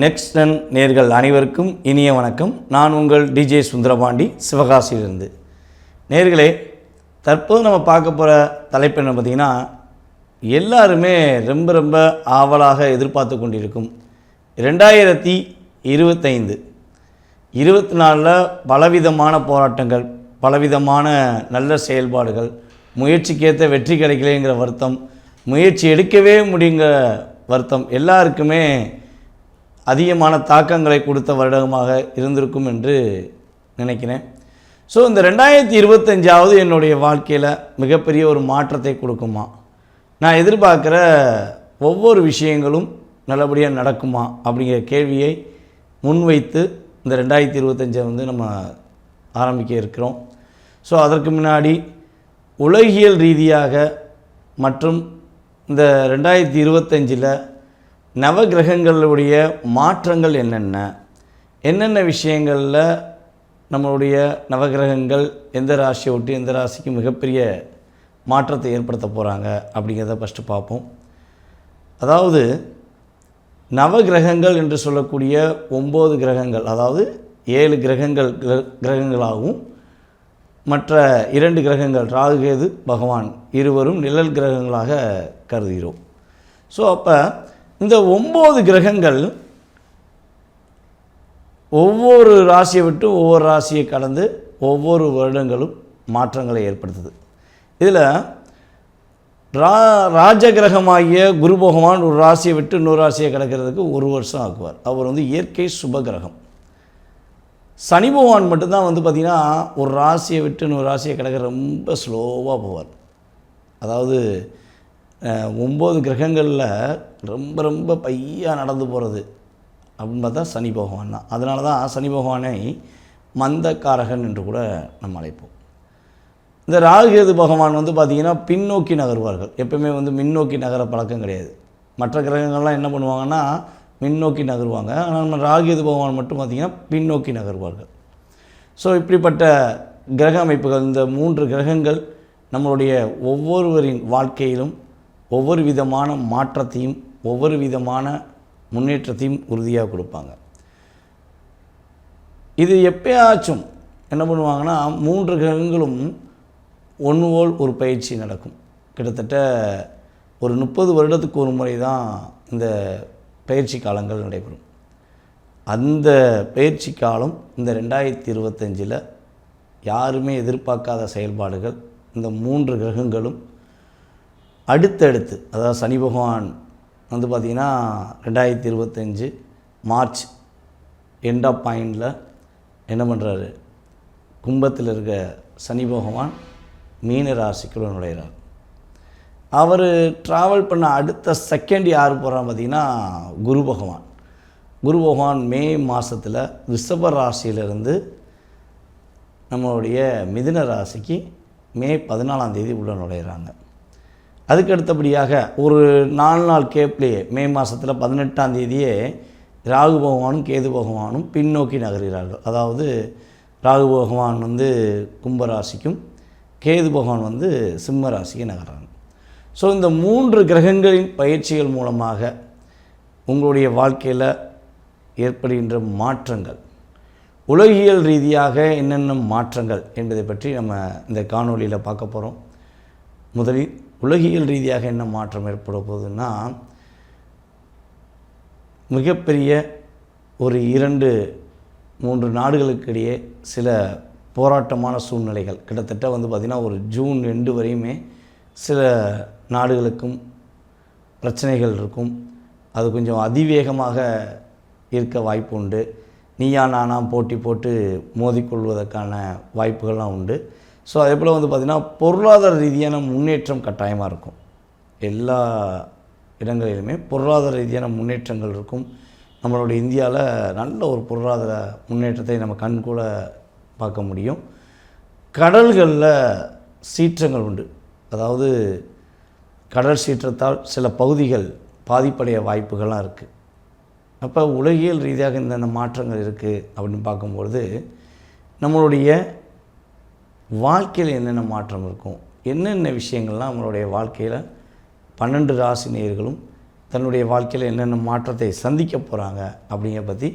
நெக்ஸ்டன் நேர்கள் அனைவருக்கும் இனிய வணக்கம். நான் உங்கள் டிஜே சுந்தரபாண்டி, சிவகாசியிலிருந்து. நேர்களே, தற்போது நம்ம பார்க்க போகிற தலைப்பு என்ன பார்த்திங்கன்னா, எல்லாருமே ரொம்ப ஆவலாக எதிர்பார்த்து கொண்டிருக்கும் 2025 24 பலவிதமான போராட்டங்கள், பலவிதமான நல்ல செயல்பாடுகள், முயற்சிக்கேற்ற வெற்றி கிடைக்கலைங்கிற வருத்தம், முயற்சி எடுக்கவே முடியுங்கிற வருத்தம் எல்லாருக்குமே அதிகமான தாக்கங்களை கொடுத்த வருடமாக இருந்திருக்கும் என்று நினைக்கிறேன். ஸோ இந்த 2025 என்னுடைய வாழ்க்கையில் மிகப்பெரிய ஒரு மாற்றத்தை கொடுக்குமா, நான் எதிர்பார்க்குற ஒவ்வொரு விஷயங்களும் நல்லபடியாக நடக்குமா அப்படிங்கிற கேள்வியை முன்வைத்து இந்த 2025 நம்ம ஆரம்பிக்க இருக்கிறோம். ஸோ அதற்கு முன்னாடி உலகியல் ரீதியாக மற்றும் இந்த 2025 நவகிரகங்களுடைய மாற்றங்கள் என்னென்ன விஷயங்களில் நம்மளுடைய நவகிரகங்கள் எந்த ராசியை விட்டு எந்த ராசிக்கு மிகப்பெரிய மாற்றத்தை ஏற்படுத்த போகிறாங்க அப்படிங்கிறத ஃபஸ்ட்டு பார்ப்போம். அதாவது நவகிரகங்கள் என்று சொல்லக்கூடிய 9 கிரகங்கள், அதாவது 7 கிரகங்களாகவும் மற்ற 2 கிரகங்கள் ராகு கேது பகவான் இருவரும் நிழல் கிரகங்களாக கருதுகிறோம். ஸோ அப்போ இந்த 9 கிரகங்கள் ஒவ்வொரு ராசியை விட்டு ஒவ்வொரு ராசியை கடந்து ஒவ்வொரு வருடங்களும் மாற்றங்களை ஏற்படுத்துது. இதில் ராஜகிரகமாகிய குரு பகவான் ஒரு ராசியை விட்டு இன்னொரு ராசியை கிடக்கிறதுக்கு 1 வருஷம் ஆக்குவார். அவர் இயற்கை சுபகிரகம். சனி பகவான் மட்டும்தான் பார்த்திங்கன்னா ஒரு ராசியை விட்டு இன்னொரு ராசியை கிடக்கிற ரொம்ப ஸ்லோவாக போவார். அதாவது 9 கிரகங்களில் ரொம்ப பையாக நடந்து போகிறது அப்படின்னு பார்த்தா சனி பகவான் தான். அதனால தான் சனி பகவானை மந்தக்காரகன் என்று கூட நம்ம அழைப்போம். இந்த ராகுகேது பகவான் பார்த்திங்கன்னா பின்னோக்கி நகர்வார்கள். எப்பவுமே முன்னோக்கி நகர பழக்கம் கிடையாது. மற்ற கிரகங்கள்லாம் என்ன பண்ணுவாங்கன்னா முன்னோக்கி நகருவாங்க. ஆனால் நம்ம ராகுகேது பகவான் மட்டும் பார்த்திங்கன்னா பின்னோக்கி நகர்வார்கள். ஸோ இப்படிப்பட்ட கிரக அமைப்புகள், இந்த 3 கிரகங்கள் நம்மளுடைய ஒவ்வொருவரின் வாழ்க்கையிலும் ஒவ்வொரு விதமான மாற்றத்தையும் ஒவ்வொரு விதமான முன்னேற்றத்தையும் உறுதியாக கொடுப்பாங்க. இது எப்பயாச்சும் என்ன பண்ணுவாங்கன்னா 3 கிரகங்களும் ஒன்று போல் ஒரு பயிற்சி நடக்கும். கிட்டத்தட்ட ஒரு 30 வருடத்துக்கு ஒரு முறை தான் இந்த பயிற்சி காலங்கள் நடைபெறும். அந்த பயிற்சி காலம் இந்த 2025 யாருமே எதிர்பார்க்காத செயல்பாடுகள், இந்த 3 கிரகங்களும் அடுத்தடுத்து, அதாவது சனி பகவான் பார்த்திங்கன்னா 2025 மார்ச் எண்ட் ஆஃப் பாயிண்டில் என்ன பண்ணுறாரு, கும்பத்தில் இருக்க சனி பகவான் மீன ராசிக்குள்ள நுழைகிறார். அவர் ட்ராவல் பண்ண அடுத்த செகண்ட் யார் போகிறான்னு பார்த்திங்கன்னா குரு பகவான். குரு பகவான் மே மாதத்தில் ரிஷப ராசியிலிருந்து நம்மளுடைய மிதுன ராசிக்கு மே 14 உள்ள நுழைகிறாங்க. அதுக்கு அடுத்தபடியாக ஒரு 4 நாள் கேப்லேயே மே மாதத்தில் 18 ராகு பகவானும் கேது பகவானும் பின்னோக்கி நகர்கிறார்கள். அதாவது ராகு பகவான் கும்பராசிக்கும் கேது பகவான் சிம்ம ராசிக்கு நகர்றாங்க. ஸோ இந்த 3 கிரகங்களின் பயிற்சிகள் மூலமாக உங்களுடைய வாழ்க்கையில் ஏற்படுகின்ற மாற்றங்கள், உலகியல் ரீதியாக என்னென்ன மாற்றங்கள் என்பதை பற்றி நம்ம இந்த காணொலியில் பார்க்க போகிறோம். முதலில் உலகியல் ரீதியாக என்ன மாற்றம் ஏற்பட போகுதுன்னா, மிகப்பெரிய ஒரு 2-3 நாடுகளுக்கிடையே சில போராட்டமான சூழ்நிலைகள், கிட்டத்தட்ட பார்த்திங்கன்னா ஒரு ஜூன் 2 வரையுமே சில நாடுகளுக்கும் பிரச்சனைகள் இருக்கும். அது கொஞ்சம் அதிவேகமாக இருக்க வாய்ப்பு உண்டு. நீயா நானா போட்டி போட்டு மோதிக்கொள்வதற்கான வாய்ப்புகள்லாம் உண்டு. ஸோ அதே போல் பார்த்திங்கன்னா பொருளாதார ரீதியான முன்னேற்றம் கட்டாயமாக இருக்கும். எல்லா இடங்களிலுமே பொருளாதார ரீதியான முன்னேற்றங்கள் இருக்கும். நம்மளுடைய இந்தியாவில் நல்ல ஒரு பொருளாதார முன்னேற்றத்தை நம்ம கண் கூட பார்க்க முடியும். கடல்களில் சீற்றங்கள் உண்டு. அதாவது கடல் சீற்றத்தால் சில பகுதிகள் பாதிப்படைய வாய்ப்புகள்லாம் இருக்குது. அப்போ உலகியல் ரீதியாக இந்த மாற்றங்கள் இருக்குது அப்படின்னு பார்க்கும்பொழுது நம்மளுடைய வாழ்க்கையில் என்னென்ன மாற்றம் இருக்கும், என்னென்ன விஷயங்கள்லாம் நம்மளுடைய வாழ்க்கையில் 12 ராசி நேயர்களும் தன்னுடைய வாழ்க்கையில் என்னென்ன மாற்றத்தை சந்திக்க போகிறாங்க அப்படிங்கிற பற்றி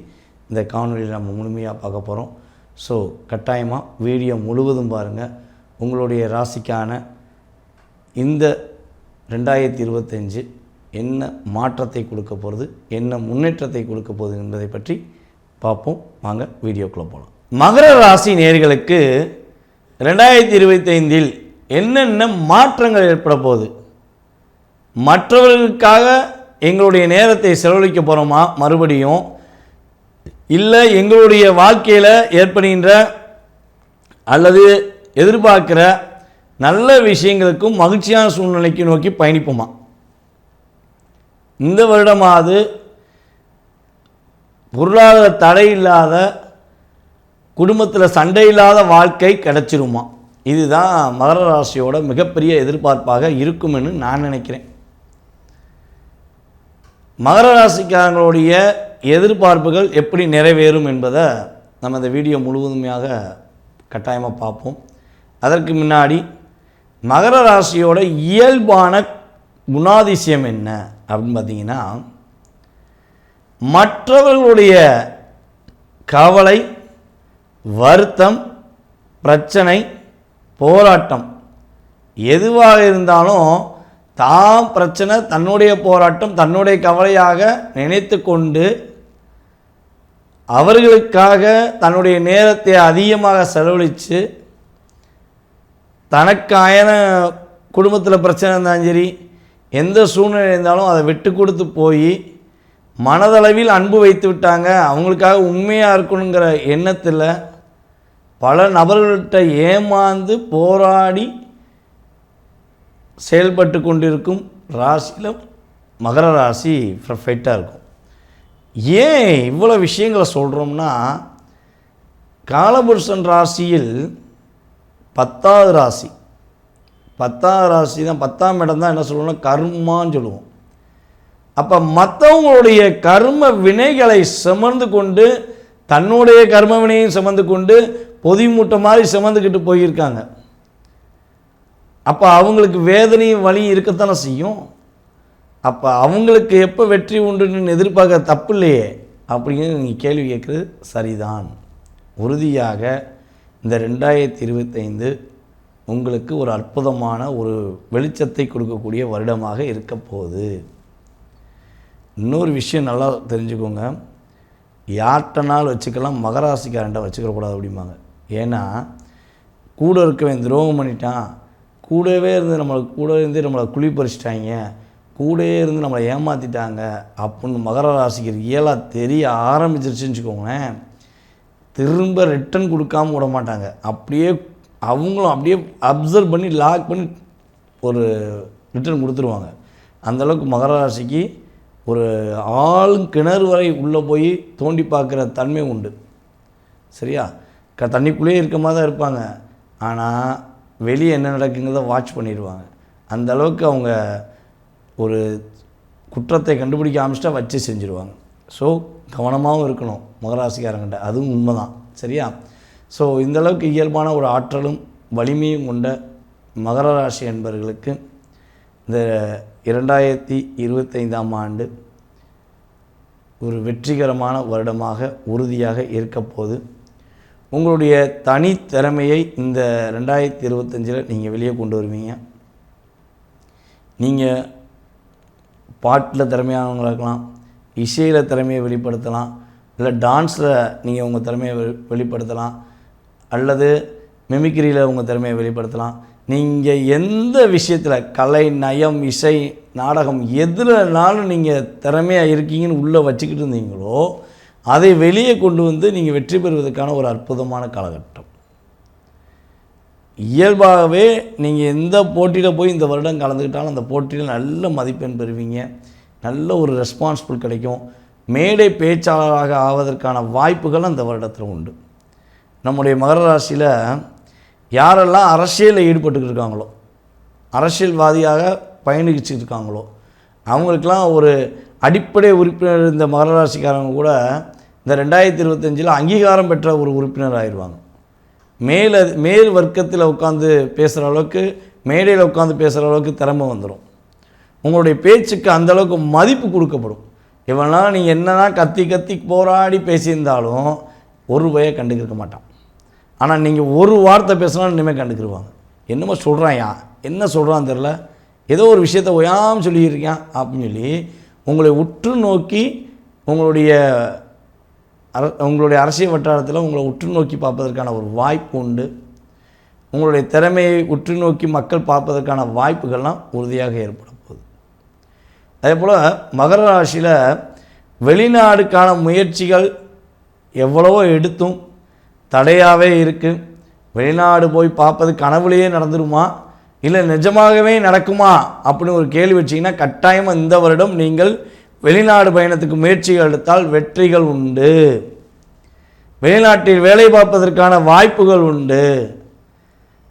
இந்த காணொலியில் நம்ம முழுமையாக பார்க்க போகிறோம். ஸோ கட்டாயமாக வீடியோ முழுவதும் பாருங்கள். உங்களுடைய ராசிக்கான இந்த 2025 என்ன மாற்றத்தை கொடுக்க போகிறது, என்ன முன்னேற்றத்தை கொடுக்க போகுது என்பதை பற்றி பார்ப்போம். வாங்க வீடியோக்குள்ளே போகலாம். மகர ராசி நேயர்களுக்கு 2025 என்னென்ன மாற்றங்கள் ஏற்பட போகுது, மற்றவர்களுக்காக எங்களுடைய நேரத்தை செலவழிக்க போகிறோமா மறுபடியும், இல்லை எங்களுடைய வாழ்க்கையில் ஏற்படுகின்ற அல்லது எதிர்பார்க்குற நல்ல விஷயங்களுக்கும் மகிழ்ச்சியான சூழ்நிலைக்கு நோக்கி பயணிப்போமா, இந்த வருடமாவது பொருளாதார தடை இல்லாத, குடும்பத்தில் சண்டை இல்லாத வாழ்க்கை கிடைச்சிருமா, இதுதான் மகர ராசியோட மிகப்பெரிய எதிர்பார்ப்பாக இருக்குமென்னு நான் நினைக்கிறேன். மகர ராசிக்காரங்களுடைய எதிர்பார்ப்புகள் எப்படி நிறைவேறும் என்பதை நம்ம இந்த வீடியோ முழுவதுமையாக கட்டாயமாக பார்ப்போம். அதற்கு முன்னாடி மகர ராசியோட இயல்பான குணாதிசயம் என்ன அப்படின்னு பார்த்தீங்கன்னா, மற்றவர்களுடைய கவலை, வருத்தம், பிரச்சனை, போராட்டம் எதுவாக இருந்தாலும் தான் பிரச்சனை, தன்னுடைய போராட்டம், தன்னுடைய கவலையாக நினைத்து கொண்டு அவர்களுக்காக தன்னுடைய நேரத்தை அதிகமாக செலவழித்து தனக்கான குடும்பத்தில் பிரச்சனை இருந்தாலும் சரி, எந்த சூழ்நிலை இருந்தாலும் அதை விட்டு கொடுத்து போய் மனதளவில் அன்பு வைத்து விட்டாங்க, அவங்களுக்காக உண்மையாக இருக்கணுங்கிற எண்ணத்தில் பல நபர்கள்ட்ட ஏமாந்து போராடி செயல்பட்டு கொண்டிருக்கும் ராசியில் மகர ராசி பர்ஃபெக்டாக இருக்கும். ஏன் இவ்வளோ விஷயங்களை சொல்கிறோம்னா, காலபுருஷன் ராசியில் 10வது ராசி, 10வது ராசி தான், 10ஆம் இடம் தான் என்ன சொல்லுவோம்னா கர்மான்னு சொல்லுவோம். அப்போ மற்றவங்களுடைய கர்ம வினைகளை சுமந்து கொண்டு, தன்னுடைய கர்ம வினையும் சுமந்து கொண்டு பொதி மூட்டை மாதிரி சுமந்துக்கிட்டு போயிருக்காங்க. அப்போ அவங்களுக்கு வேதனையும் வலியும் இருக்கத்தானே செய்யும். அப்போ அவங்களுக்கு எப்போ வெற்றி உண்டுன்னு எதிர்பார்க்க தப்பு இல்லையே அப்படிங்கிறது நீங்கள் கேள்வி கேட்குறது சரிதான். உறுதியாக இந்த 2025 உங்களுக்கு ஒரு அற்புதமான ஒரு வெளிச்சத்தை கொடுக்கக்கூடிய வருடமாக இருக்க போகுது. இன்னொரு விஷயம் நல்லா தெரிஞ்சுக்கோங்க, யார்கிட்டனாலும் வச்சுக்கலாம், மகராசிக்காரன்ட்ட வச்சுக்கக்கூடாது அப்படிம்பாங்க. ஏன்னா கூட இருக்கவன் துரோகம் பண்ணிட்டான், கூடவே இருந்து நம்மளை குழி பறிச்சிட்டாங்க, கூடவே இருந்து நம்மளை ஏமாற்றிட்டாங்க அப்படின்னு மகர ராசிக்கு ரியலாக தெரிய ஆரம்பிச்சிருச்சுன்னு வச்சுக்கோங்களேன், திரும்ப ரிட்டன் கொடுக்காமல் விட மாட்டாங்க. அப்படியே அவங்களும் அப்படியே அப்சர்வ் பண்ணி லாக் பண்ணி ஒரு ரிட்டன் கொடுத்துருவாங்க. அந்தளவுக்கு மகர ராசிக்கு ஒரு கிணறு வரை உள்ளே போய் தோண்டி பார்க்குற தன்மை உண்டு. சரியா? தண்ணிக்குள்ளேயே இருக்க மாதிரி தான் இருப்பாங்க, ஆனால் வெளியே என்ன நடக்குங்கிறத வாட்ச் பண்ணிடுவாங்க. அந்தளவுக்கு அவங்க ஒரு குற்றத்தை கண்டுபிடிக்க ஆரம்பிச்சிட்டா வச்சு செஞ்சுருவாங்க. ஸோ கவனமாகவும் இருக்கணும் மகராசிக்காரங்கிட்ட, அதுவும் உண்மை தான். சரியா? ஸோ இந்தளவுக்கு இயல்பான ஒரு ஆற்றலும் வலிமையும் கொண்ட மகர ராசி என்பவர்களுக்கு இந்த 2025ஆம் ஆண்டு ஒரு வெற்றிகரமான வருடமாக உறுதியாக இருக்கப்போகுது. உங்களுடைய தனித்திறமையை இந்த 2025 நீங்கள் வெளியே கொண்டு வருவீங்க. நீங்கள் பாட்டில் திறமையானவங்களாக இருக்கலாம், இசையில் திறமையை வெளிப்படுத்தலாம், இல்லை டான்ஸில் நீங்கள் உங்கள் திறமையை வெளிப்படுத்தலாம், அல்லது மிமிக்ரியில் உங்கள் திறமையை வெளிப்படுத்தலாம். நீங்கள் எந்த விஷயத்தில் கலை, நயம், இசை, நாடகம் எதுலனாலும் நீங்கள் திறமையாக இருக்கீங்கன்னு உள்ளே வச்சுக்கிட்டு இருந்தீங்களோ அதை வெளியே கொண்டு வந்து நீங்கள் வெற்றி பெறுவதற்கான ஒரு அற்புதமான காலகட்டம். இயல்பாகவே நீங்கள் எந்த போட்டியில் போய் இந்த வருடம் கலந்துக்கிட்டாலும் அந்த போட்டியில் நல்ல மதிப்பெண் பெறுவீங்க, நல்ல ஒரு ரெஸ்பான்சிபிள் கிடைக்கும். மேடை பேச்சாளராக ஆவதற்கான வாய்ப்புகள் அந்த வருடத்தில் உண்டு. நம்முடைய மகர ராசியில் யாரெல்லாம் அரசியலில் ஈடுபட்டுக்கிட்டு இருக்காங்களோ, அரசியல்வாதியாக பயணிச்சுட்டு இருக்காங்களோ, அவங்களுக்கெல்லாம் ஒரு அடிப்படை உறுப்பினர் இந்த மகர ராசிக்காரங்க கூட இந்த 2025 அங்கீகாரம் பெற்ற ஒரு உறுப்பினர் ஆயிடுவாங்க. மேல் வர்க்கத்தில் உட்காந்து பேசுகிற அளவுக்கு, மேடையில் உட்காந்து பேசுகிற அளவுக்கு திறமை வந்துடும். உங்களுடைய பேச்சுக்கு அந்தளவுக்கு மதிப்பு கொடுக்கப்படும். இவனால் நீங்கள் என்னதான் கத்தி கத்தி போராடி பேசியிருந்தாலும் ஒரு பைய கண்டுக்கிருக்க மாட்டான். ஆனால் நீங்கள் ஒரு வார்த்தை பேசினாலும் இனிமேல் கண்டுக்கிடுவாங்க. என்னமோ சொல்கிறாயா, என்ன சொல்கிறான்னு தெரில, ஏதோ ஒரு விஷயத்தை ஒயாமல் சொல்லியிருக்கேன் அப்படின்னு சொல்லி உங்களை உற்று நோக்கி உங்களுடைய அரசியல் வட்டாரத்தில் உங்களை உற்று நோக்கி பார்ப்பதற்கான ஒரு வாய்ப்பு உண்டு. உங்களுடைய திறமையை உற்று நோக்கி மக்கள் பார்ப்பதற்கான வாய்ப்புகள்லாம் உறுதியாக ஏற்பட போகுது. அதே போல் மகர ராசியில் வெளிநாடுக்கான முயற்சிகள் எவ்வளவோ எடுத்தும் தடையாகவே இருக்குது. வெளிநாடு போய் பார்ப்பது கனவுலேயே நடந்துருமா இல்லை நிஜமாகவே நடக்குமா அப்படின்னு ஒரு கேள்வி வச்சிங்கன்னா கட்டாயமாக இந்த வருடம் நீங்கள் வெளிநாடு பயணத்துக்கு முயற்சிகள் எடுத்தால் வெற்றிகள் உண்டு. வெளிநாட்டில் வேலை பார்ப்பதற்கான வாய்ப்புகள் உண்டு.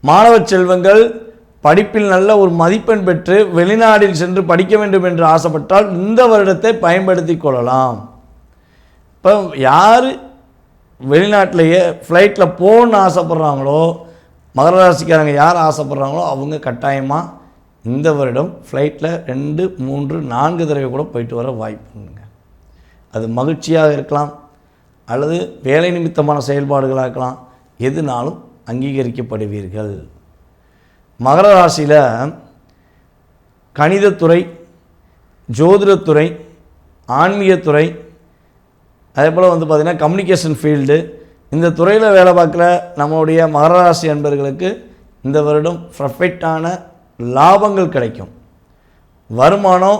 மாணவ செல்வங்கள் படிப்பில் நல்ல ஒரு மதிப்பெண் பெற்று வெளிநாட்டில் சென்று படிக்க வேண்டும் என்று ஆசைப்பட்டால் இந்த வருடத்தை பயன்படுத்தி கொள்ளலாம். இப்போ யார் வெளிநாட்டிலேயே ஃப்ளைட்டில் போகணுன்னு ஆசைப்பட்றாங்களோ, மகர ராசிக்காரங்க யார் ஆசைப்பட்றாங்களோ அவங்க கட்டாயமாக இந்த வருடம் ஃப்ளைட்டில் 2, 3, 4 தடவை கூட போயிட்டு வர வாய்ப்புங்க. அது மகிழ்ச்சியாக இருக்கலாம் அல்லது வேலை நிமித்தமான செயல்பாடுகளாக இருக்கலாம், எதுனாலும் அங்கீகரிக்கப்படுவீர்கள். மகர ராசியில் கணிதத்துறை, ஜோதிடத்துறை, ஆன்மீகத்துறை, அதே போல் பார்த்திங்கன்னா கம்யூனிகேஷன் ஃபீல்டு, இந்த துறையில் வேலை பார்க்குற நம்மளுடைய மகர ராசி அன்பர்களுக்கு இந்த வருடம் பர்ஃபெக்டான லாபங்கள் கிடைக்கும். வருமானம்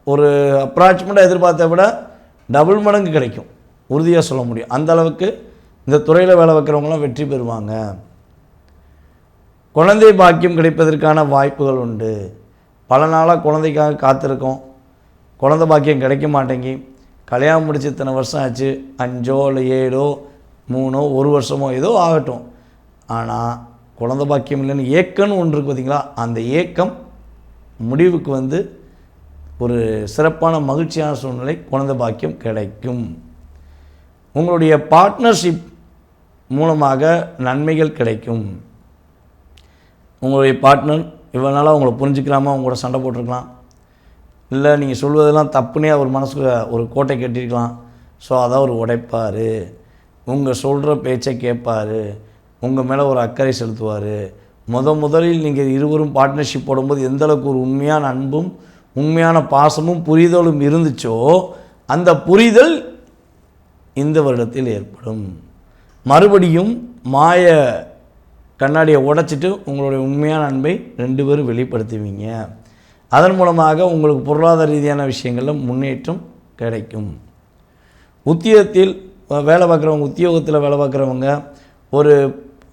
ஒரு அப்ராக்சிமேட்டாக எதிர்பார்த்த விட டபுள் மடங்கு கிடைக்கும், உறுதியாக சொல்ல முடியும். அந்த அளவுக்கு இந்த துறையில் வேலை வைக்கிறவங்களாம் வெற்றி பெறுவாங்க. குழந்தை பாக்கியம் கிடைப்பதற்கான வாய்ப்புகள் உண்டு. பல நாளாக குழந்தைக்காக காத்திருக்கோம், குழந்தை பாக்கியம் கிடைக்க மாட்டேங்கி, கல்யாணம் முடிச்சு இத்தனை வருஷம் ஆச்சு, 5 இல்லை 7 3 1 வருஷமோ ஏதோ ஆகட்டும், ஆனால் குழந்தை பாக்கியம் இல்லைன்னு ஏக்கம்னு ஒன்று இருக்குது பார்த்திங்களா, அந்த ஏக்கம் முடிவுக்கு ஒரு சிறப்பான மகிழ்ச்சியான சூழ்நிலை, குழந்தை பாக்கியம் கிடைக்கும். உங்களுடைய பார்ட்னர்ஷிப் மூலமாக நன்மைகள் கிடைக்கும். உங்களுடைய பார்ட்னர் இவனால் உங்களை புரிஞ்சுக்கலாமா உங்களோட சண்டை போட்டிருக்கலாம், இல்லை நீங்கள் சொல்வதெல்லாம் தப்புனே அவர் மனசுக்கு ஒரு கோட்டை கட்டியிருக்கலாம். ஸோ அதை அவர் உடைப்பார், உங்கள் சொல்கிற பேச்சை கேட்பார், உங்கள் மேலே ஒரு அக்கறை செலுத்துவார். முதலில் நீங்கள் இருவரும் பார்ட்னர்ஷிப் போடும்போது எந்தளவுக்கு ஒரு உண்மையான அன்பும் உண்மையான பாசமும் புரிதலும் இருந்துச்சோ அந்த புரிதல் இந்த வருடத்தில் ஏற்படும். மறுபடியும் மாய கண்ணாடியை உடைச்சிட்டு உங்களுடைய உண்மையான அன்பை 2 பேரும் வெளிப்படுத்துவீங்க. அதன் மூலமாக உங்களுக்கு பொருளாதார ரீதியான விஷயங்களில் முன்னேற்றம் கிடைக்கும். உத்தியோகத்தில் வேலை பார்க்குறவங்க, உத்தியோகத்தில் வேலை பார்க்குறவங்க, ஒரு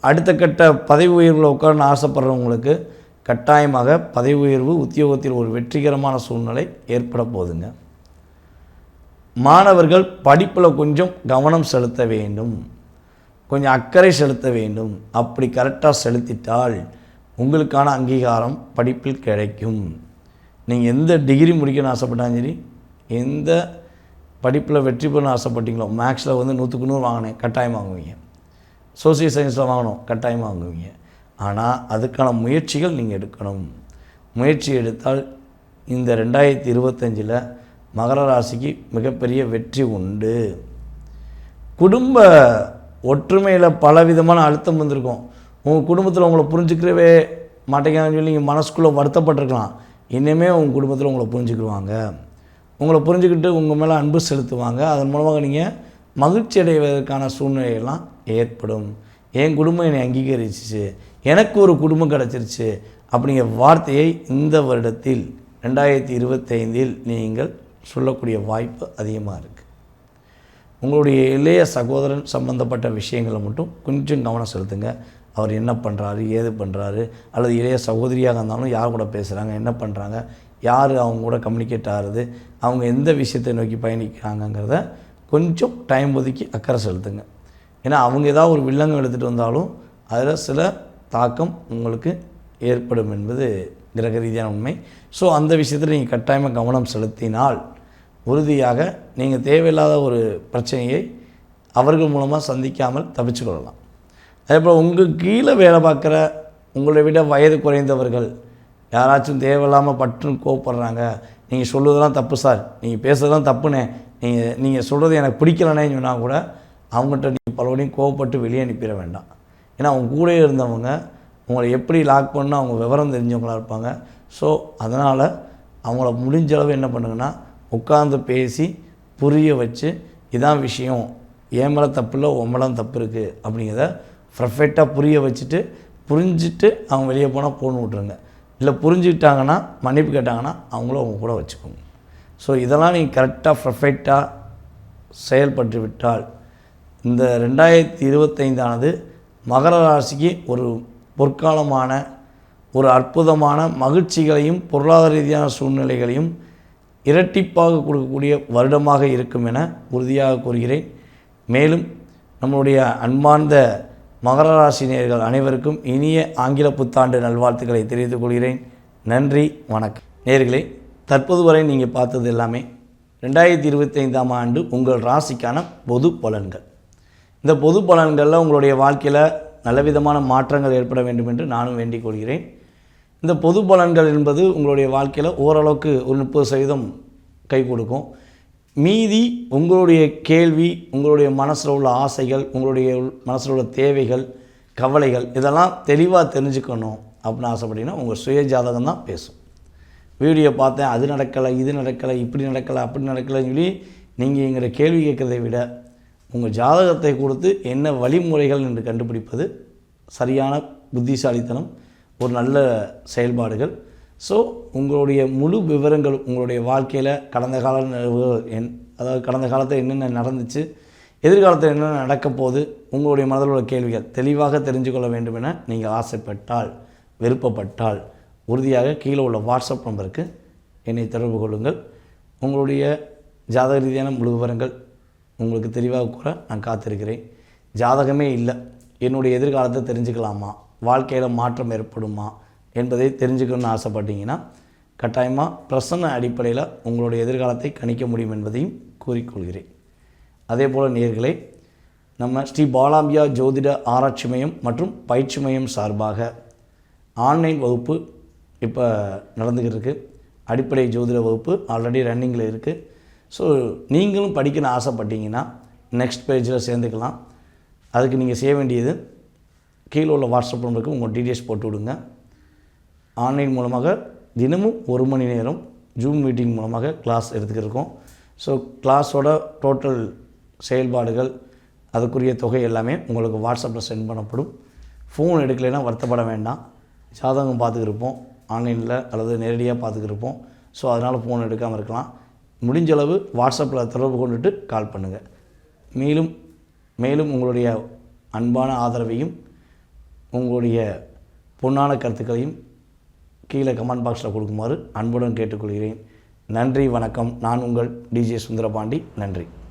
அடுத்த கட்ட பதவி உயர்வில் உட்காரன்னு ஆசைப்படுறவங்களுக்கு கட்டாயமாக பதவி உயர்வு, உத்தியோகத்தில் ஒரு வெற்றிகரமான சூழ்நிலை ஏற்பட போகுதுங்க. மாணவர்கள் படிப்பில் கொஞ்சம் கவனம் செலுத்த வேண்டும், கொஞ்சம் அக்கறை செலுத்த வேண்டும். அப்படி கரெக்டாக செலுத்திட்டால் உங்களுக்கான அங்கீகாரம் படிப்பில் கிடைக்கும். நீங்கள் எந்த டிகிரி முடிக்கணும்னு ஆசைப்பட்டாலும் சரி, எந்த படிப்பில் வெற்றி பெறணும்னு ஆசைப்பட்டீங்களோ, மேக்ஸில் 100க்கு 100 வாங்கினேன் கட்டாயம் வாங்குவீங்க, சோசியல் சயின்ஸில் வாங்கணும் கட்டாயமாக வாங்குவீங்க. ஆனால் அதுக்கான முயற்சிகள் நீங்கள் எடுக்கணும். முயற்சி எடுத்தால் இந்த 2025 மகர ராசிக்கு மிகப்பெரிய வெற்றி உண்டு. குடும்ப ஒற்றுமையில் பலவிதமான அழுத்தம் வந்திருக்கும். உங்கள் குடும்பத்தில் உங்களை புரிஞ்சுக்கிறவே மாட்டேங்கிறான்னு சொல்லி நீங்கள் மனசுக்குள்ளே வருத்தப்பட்டிருக்கலாம். இனிமே உங்கள் குடும்பத்தில் உங்களை புரிஞ்சுக்கிடுவாங்க, உங்களை புரிஞ்சுக்கிட்டு உங்கள் மேலே அன்பு செலுத்துவாங்க. அதன் மூலமாக நீங்கள் மகிழ்ச்சி அடைவதற்கான சூழ்நிலையெல்லாம் ஏற்படும். என் குடும்பம் என்னை அங்கீகரிச்சிச்சு, எனக்கு ஒரு குடும்பம் கிடச்சிருச்சு அப்படிங்கிற வார்த்தையை இந்த வருடத்தில் 2025 நீங்கள் சொல்லக்கூடிய வாய்ப்பு அதிகமாக இருக்குது. உங்களுடைய இளைய சகோதரன் சம்பந்தப்பட்ட விஷயங்களை மட்டும் கொஞ்சம் கவனம் செலுத்துங்க. அவர் என்ன பண்ணுறாரு, ஏது பண்ணுறாரு, அல்லது இளைய சகோதரியாக இருந்தாலும் யார் கூட பேசுகிறாங்க, என்ன பண்ணுறாங்க, யார் அவங்க கூட கம்யூனிகேட் ஆகிறது, அவங்க எந்த விஷயத்தை நோக்கி பயணிக்கிறாங்கங்கிறத கொஞ்சம் டைம் ஒதுக்கி அக்கறை செலுத்துங்க. ஏன்னா அவங்க ஏதாவது ஒரு வில்லங்கம் எடுத்துகிட்டு வந்தாலும் அதில் சில தாக்கம் உங்களுக்கு ஏற்படும் என்பது கிரக ரீதியான உண்மை. ஸோ அந்த விஷயத்தில் நீங்கள் கட்டாயமாக கவனம் செலுத்தினால் உறுதியாக நீங்கள் தேவையில்லாத ஒரு பிரச்சனையை அவர்கள் மூலமாக சந்திக்காமல் தப்பிச்சு கொள்ளலாம். அதே போல் உங்கள் கீழே வேலை பார்க்குற உங்களை விட வயது குறைந்தவர்கள் யாராச்சும் தேவையில்லாமல் பட்டுன்னு கோவப்படுறாங்க, நீங்கள் சொல்லுறதெல்லாம் தப்பு சார், நீங்கள் பேசுகிறதெல்லாம் தப்புண்ணே, நீங்கள் சொல்கிறது எனக்கு பிடிக்கலனேன்னு சொன்னால் கூட அவங்ககிட்ட நீங்கள் பலபடியும் கோவப்பட்டு வெளியே அனுப்பிட வேண்டாம். ஏன்னா அவங்க கூட இருந்தவங்க உங்களை எப்படி லாக் பண்ணால் அவங்க விவரம் தெரிஞ்சவங்களாக இருப்பாங்க. ஸோ அதனால் அவங்கள முடிஞ்ச அளவு என்ன பண்ணுங்கன்னா உட்கார்ந்து பேசி புரிய வச்சு, இதான் விஷயம், என் மேலே தப்பு இல்லை, உன் மேலே தப்பு இருக்குது அப்படிங்கிறத பர்ஃபெக்டாக புரிய வச்சுட்டு புரிஞ்சுட்டு அவங்க வெளியே போனால் போன்னு விட்ருங்க. இல்லை புரிஞ்சுக்கிட்டாங்கன்னா மன்னிப்பு கேட்டாங்கன்னா அவங்களும் அவங்க கூட வச்சுக்கோங்க. ஸோ இதெல்லாம் நீங்கள் கரெக்டாக பர்ஃபெக்டாக செயல்பட்டு விட்டால் இந்த 2025 மகர ராசிக்கு ஒரு பொற்காலமான ஒரு அற்புதமான மகிழ்ச்சிகளையும் பொருளாதார ரீதியான சூழ்நிலைகளையும் இரட்டிப்பாக கொடுக்கக்கூடிய வருடமாக இருக்கும் என உறுதியாக கூறுகிறேன். மேலும் நம்முடைய அன்பார்ந்த மகர ராசி நேயர்கள் அனைவருக்கும் இனிய ஆங்கில புத்தாண்டு நல்வாழ்த்துக்களை தெரிவித்துக் கொள்கிறேன். நன்றி, வணக்கம். நேயர்களே, தற்போது வரை நீங்கள் பார்த்தது எல்லாமே 2025 உங்கள் ராசிக்கான பொது பலன்கள். இந்த பொது பலன்களில் உங்களுடைய வாழ்க்கையில் நல்லவிதமான மாற்றங்கள் ஏற்பட வேண்டும் என்று நானும் வேண்டிக் கொள்கிறேன். இந்த பொது பலன்கள் என்பது உங்களுடைய வாழ்க்கையில் ஓரளவுக்கு ஒரு 30% கை கொடுக்கும். மீதி உங்களுடைய கேள்வி, உங்களுடைய மனசில் உள்ள ஆசைகள், உங்களுடைய மனசில் உள்ள தேவைகள், கவலைகள் இதெல்லாம் தெளிவாக தெரிஞ்சுக்கணும் அப்படின்னு ஆசைப்பட்டீங்கன்னா உங்கள் சுய ஜாதகம் தான் பேசும். வீடியோ பார்த்தேன், அது நடக்கலை, இது நடக்கலை, இப்படி நடக்கலை, அப்படி நடக்கலைன்னு சொல்லி நீங்கள் எங்களை கேள்வி கேட்குறதை விட உங்கள் ஜாதகத்தை கொடுத்து என்ன வழிமுறைகள் என்று கண்டுபிடிப்பது சரியான புத்திசாலித்தனம், ஒரு நல்ல செயல்பாடுகள். ஸோ உங்களுடைய முழு விவரங்கள் உங்களுடைய வாழ்க்கையில் கடந்த கால அதாவது கடந்த காலத்தில் என்னென்ன நடந்துச்சு, எதிர்காலத்தில் என்னென்ன நடக்க போகுது, உங்களுடைய மனதில் உள்ள கேள்விகள் தெளிவாக தெரிஞ்சு கொள்ள வேண்டும் என நீங்கள் ஆசைப்பட்டால், விருப்பப்பட்டால் உறுதியாக கீழே உள்ள வாட்ஸ்அப் நம்பருக்கு என்னை தொடர்பு கொள்ளுங்கள். உங்களுடைய ஜாதக ரீதியான முழு விவரங்கள் உங்களுக்கு தெளிவாக கூற நான் காத்திருக்கிறேன். ஜாதகமே இல்லை, என்னுடைய எதிர்காலத்தை தெரிஞ்சுக்கலாமா, வாழ்க்கையில் மாற்றம் ஏற்படுமா என்பதை தெரிஞ்சுக்கணும்னு ஆசைப்பட்டீங்கன்னா கட்டாயமாக பிரசன்ன அடிப்படையில் உங்களுடைய எதிர்காலத்தை கணிக்க முடியும் என்பதையும் கூறிக்கொள்கிறேன். அதே போல் நேயர்களே, நம்ம ஸ்ரீ பாலாம்பியா ஜோதிட ஆராய்ச்சி மையம் மற்றும் பயிற்சி மையம் சார்பாக ஆன்லைன் வகுப்பு இப்போ நடந்துக்கிட்டு இருக்குது. அடிப்படை ஜோதிட வகுப்பு ஆல்ரெடி ரன்னிங்கில் இருக்குது. ஸோ நீங்களும் படிக்கணும்னு ஆசைப்பட்டீங்கன்னா நெக்ஸ்ட் பேஜில் சேர்ந்துக்கலாம். அதுக்கு நீங்கள் செய்ய வேண்டியது கீழே உள்ள வாட்ஸ்அப் நம்பருக்கு உங்கள் டீட்டெயில்ஸ் போட்டு விடுங்க. ஆன்லைன் மூலமாக தினமும் 1 மணி நேரம் ஜூம் மீட்டிங் மூலமாக கிளாஸ் எடுத்துக்கிருக்கோம். ஸோ கிளாஸோட டோட்டல் செயல்பாடுகள், அதுக்குரிய தொகை எல்லாமே உங்களுக்கு வாட்ஸ்அப்பில் சென்ட் பண்ணப்படும். ஃபோன் எடுக்கலைன்னா வருத்தப்பட வேண்டாம், ஜாதகம் பார்த்துக்கிருப்போம், ஆன்லைனில் அல்லது நேரடியாக பார்த்துக்கிருப்போம். ஸோ அதனால் ஃபோன் எடுக்காமல் இருக்கலாம். முடிஞ்சளவு வாட்ஸ்அப்பில் தொடர்பு கொண்டுட்டு கால் பண்ணுங்கள். மேலும் உங்களுடைய அன்பான ஆதரவையும் உங்களுடைய பொன்னான கருத்துக்களையும் கீழே கமெண்ட் பாக்ஸில் கொடுக்குமாறு அன்புடன் கேட்டுக்கொள்கிறேன். நன்றி, வணக்கம். நான் உங்கள் டிஜே சுந்தரபாண்டி. நன்றி.